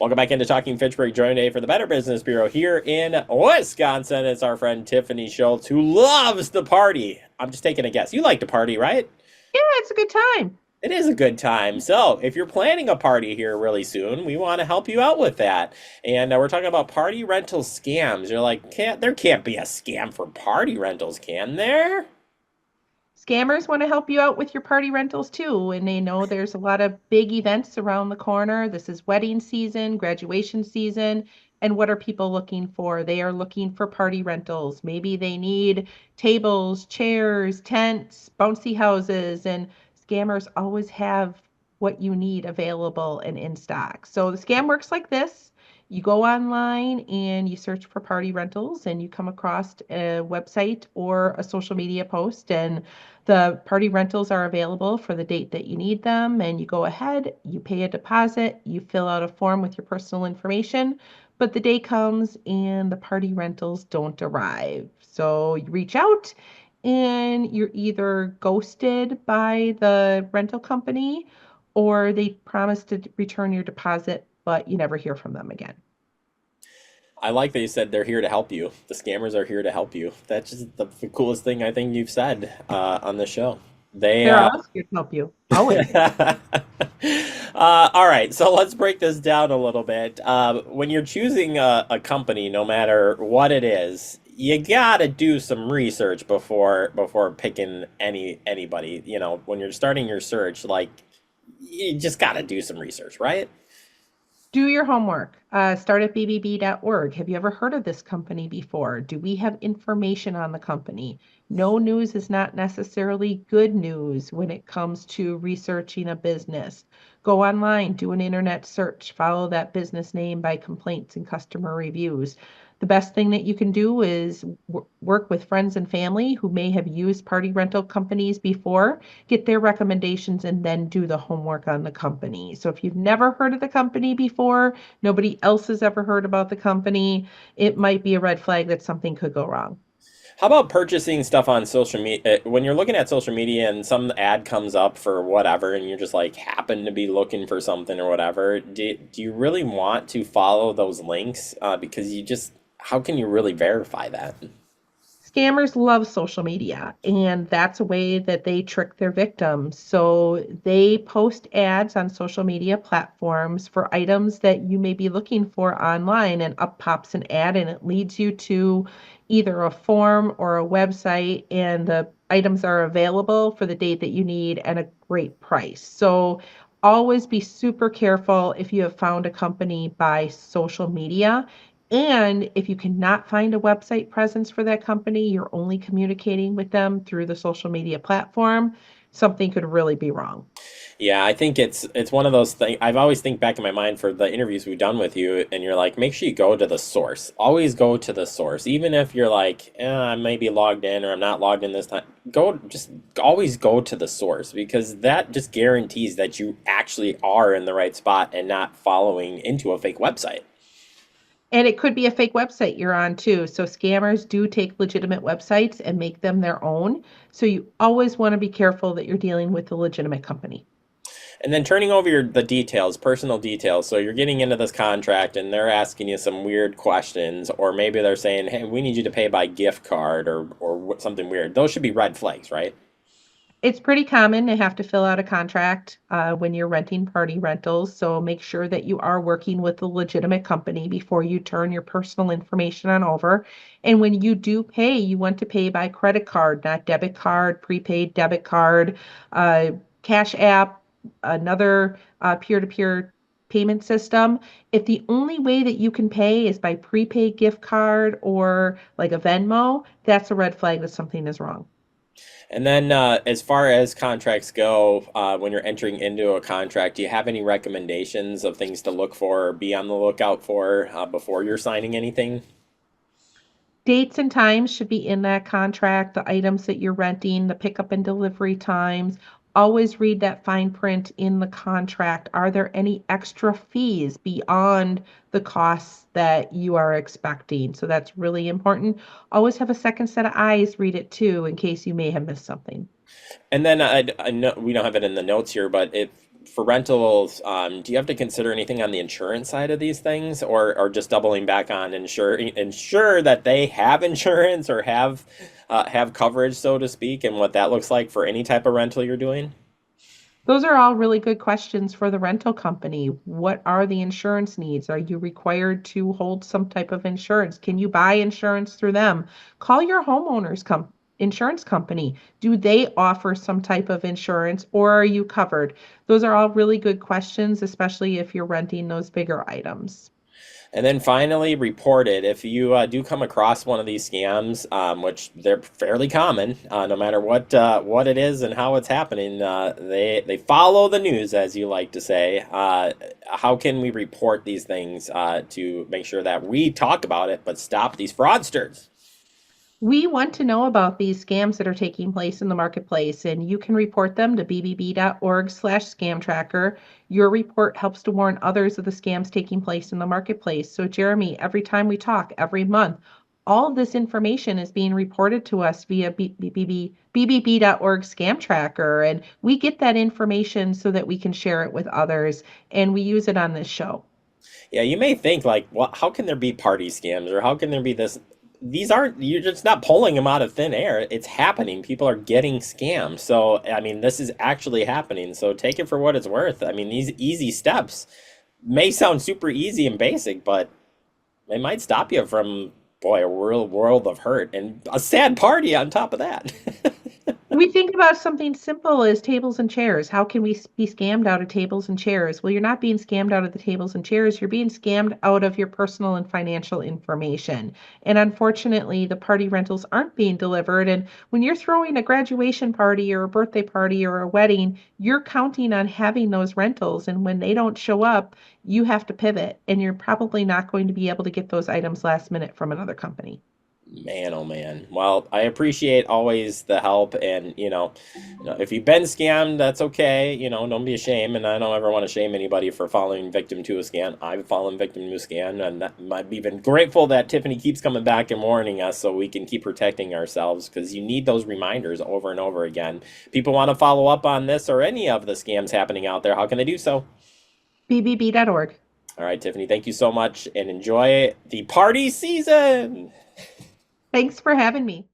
Welcome back into Talking Fitchburg. Join today for the Better Business Bureau here in Wisconsin. It's our friend Tiffany Schultz who loves the party. I'm just taking a guess. You like to party, right? Yeah, it's a good time. It is a good time. So, if you're planning a party here really soon, we want to help you out with that. And we're talking about party rental scams. You're like, there can't be a scam for party rentals, can there? Scammers want to help you out with your party rentals too, and they know there's a lot of big events around the corner. This is wedding season, graduation season, and what are people looking for? They are looking for party rentals. Maybe they need tables, chairs, tents, bouncy houses, and scammers always have what you need available and in stock. So the scam works like this. You go online and you search for party rentals and you come across a website or a social media post, and the party rentals are available for the date that you need them. And you go ahead, you pay a deposit, you fill out a form with your personal information, but the day comes and the party rentals don't arrive. So you reach out and you're either ghosted by the rental company or they promise to return your deposit, but you never hear from them again. I like that you said they're here to help you. The scammers are here to help you. That's just the coolest thing I think you've said on the show. They They're always here to help you. Always. all right, so let's break this down a little bit. When you're choosing a company, no matter what it is, you gotta do some research before picking anybody. You know, when you're starting your search, like you just gotta do some research, right? Do your homework. Start at bbb.org. Have you ever heard of this company before? Do we have information on the company? No news is not necessarily good news when it comes to researching a business. Go online, do an internet search, follow that business name by complaints and customer reviews. The best thing that you can do is work with friends and family who may have used party rental companies before, get their recommendations, and then do the homework on the company. So if you've never heard of the company before, nobody else has ever heard about the company, it might be a red flag that something could go wrong. How about purchasing stuff on social media? When you're looking at social media and some ad comes up for whatever, and you're just like happen to be looking for something or whatever, do you really want to follow those links? Because how can you really verify that? Scammers love social media, and that's a way that they trick their victims. So they post ads on social media platforms for items that you may be looking for online, and up pops an ad, and it leads you to either a form or a website, and the items are available for the date that you need and a great price. So always be super careful if you have found a company by social media, and if you cannot find a website presence for that company, you're only communicating with them through the social media platform, something could really be wrong. Yeah, I think it's one of those things. I've always think back in my mind for the interviews we've done with you, and you're like, make sure you go to the source. Always go to the source, even if you're like, I may be logged in or I'm not logged in this time. Just always go to the source because that just guarantees that you actually are in the right spot and not following into a fake website. And it could be a fake website you're on too. So scammers do take legitimate websites and make them their own. So you always want to be careful that you're dealing with a legitimate company. And then turning over the details, personal details. So you're getting into this contract and they're asking you some weird questions, or maybe they're saying, hey, we need you to pay by gift card or something weird. Those should be red flags, right? It's pretty common to have to fill out a contract when you're renting party rentals. So make sure that you are working with a legitimate company before you turn your personal information on over. And when you do pay, you want to pay by credit card, not debit card, prepaid debit card, uh, Cash App, another peer-to-peer payment system. If the only way that you can pay is by prepaid gift card or like a Venmo, that's a red flag that something is wrong. And then, as far as contracts go, when you're entering into a contract, do you have any recommendations of things to look for or be on the lookout for before you're signing anything? Dates and times should be in that contract, the items that you're renting, the pickup and delivery times. Always read that fine print in the contract. Are there any extra fees beyond the costs that you are expecting? So that's really important. Always have a second set of eyes read it too in case you may have missed something. And then I know we don't have it in the notes here, but if for rentals, do you have to consider anything on the insurance side of these things, or just doubling back on ensure that they have insurance or have coverage, so to speak, and what that looks like for any type of rental you're doing? Those are all really good questions for the rental company. What are the insurance needs? Are you required to hold some type of insurance? Can you buy insurance through them? Call your insurance company. Do they offer some type of insurance or are you covered? Those are all really good questions, especially if you're renting those bigger items. And then finally, report it. If you do come across one of these scams, which they're fairly common, no matter what it is and how it's happening, they follow the news, as you like to say. How can we report these things to make sure that we talk about it, but stop these fraudsters? We want to know about these scams that are taking place in the marketplace, and you can report them to bbb.org/scam tracker. Your report helps to warn others of the scams taking place in the marketplace. So, Jeremy, every time we talk, every month, all of this information is being reported to us via bbb.org scam tracker, and we get that information so that we can share it with others, and we use it on this show. Yeah, you may think like, what? How can there be party scams, or how can there be this? These aren't. You're just not pulling them out of thin air. It's happening. People are getting scammed. So I mean, this is actually happening. So take it for what it's worth. I mean, these easy steps may sound super easy and basic, but they might stop you from, boy, a real world of hurt and a sad party on top of that. We think about something simple as tables and chairs. How can we be scammed out of tables and chairs? Well, you're not being scammed out of the tables and chairs. You're being scammed out of your personal and financial information. And unfortunately, the party rentals aren't being delivered. And when you're throwing a graduation party or a birthday party or a wedding, you're counting on having those rentals. And when they don't show up, you have to pivot. And you're probably not going to be able to get those items last minute from another company. Man, oh man. Well, I appreciate always the help, and if you've been scammed, that's okay. Don't be ashamed, and I don't ever want to shame anybody for falling victim to a scam. I've fallen victim to a scam, and I'm even grateful that Tiffany keeps coming back and warning us so we can keep protecting ourselves, because you need those reminders over and over again. People want to follow up on this or any of the scams happening out there. How can they do so? bbb.org. All right, Tiffany, thank you so much, and enjoy the party season. Thanks for having me.